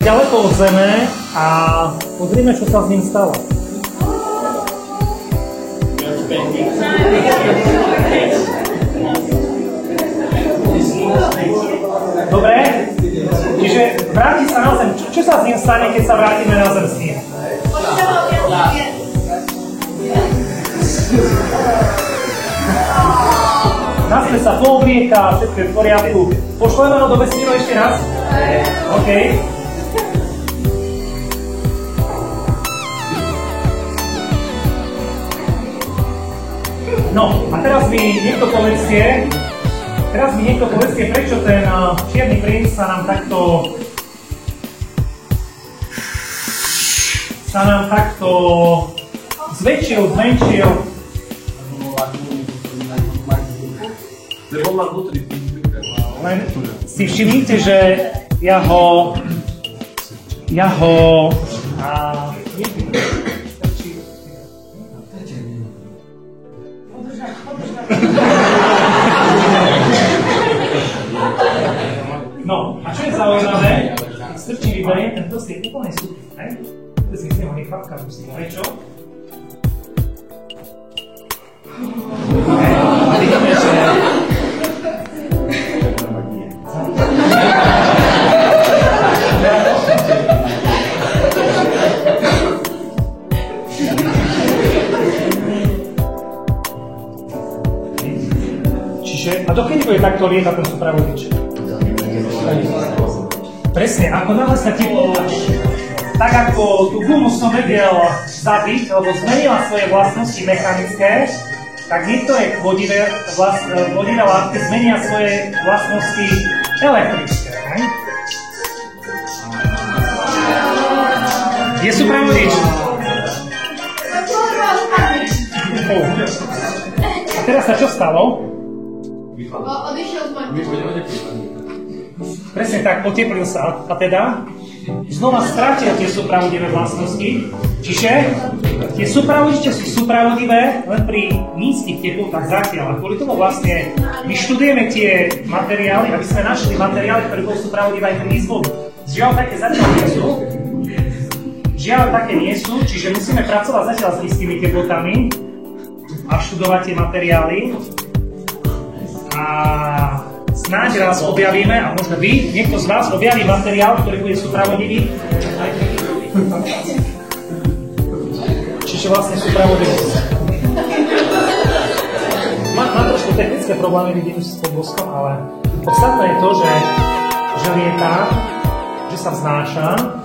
ďaleko od Zeme a pozrime, čo sa s ním stalo. Dobre? Čiže vráti sa na Zem. Čo sa s ním stane, keď sa vrátime na Zem s ním? Naspäť sa pooblieka, všetko je v poriadku. Pošleme ho do vesmíru ešte raz? OK. No, a teraz mi niekto povedzte, prečo ten čierny princ sa nám zväčšil, zmenšil. Len si všimnite, že ja ho no, a čo je zaujímavé? Strčí vyberiem, ten proste je úplne super, ne? To si myslím, on je chlapka, musím. Prečo? A vidíme, že... Čiže, a dokedy bude takto lietať ten supravodič? Presne, ako náhle sa ti tak ako tú gumu som vedel zabiť, lebo zmenila svoje vlastnosti mechanické, tak niektoré vodivé látky zmenia svoje vlastnosti elektrické. Ne? Kde sú pravodič? A teraz sa čo stalo? Odišiel z Martina. Presne tak, oteplil sa a teda znova strátil tie súpravodivé vlastnosti. Čiže tie súpravodiče sú súpravodivé len pri nízkych teplotách zatiaľ. A kvôli tomu vlastne my študujeme tie materiály, aby sme našli materiály, ktoré boli súpravodivé aj pri nízkych vodu. Žiaľ, také zatiaľ nie sú. Čiže musíme pracovať zatiaľ s nízkymi teplotami a študovať tie materiály. A snáď raz objavíme, a možno vy, niekto z vás objaví materiál, ktorý bude súpravodivý. Čiže vlastne súpravodivý. Má trošku technické problémy, vidím s tým boskom, ale podstatné je to, že lietá, že sa vznáša.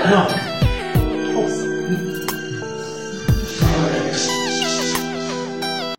No,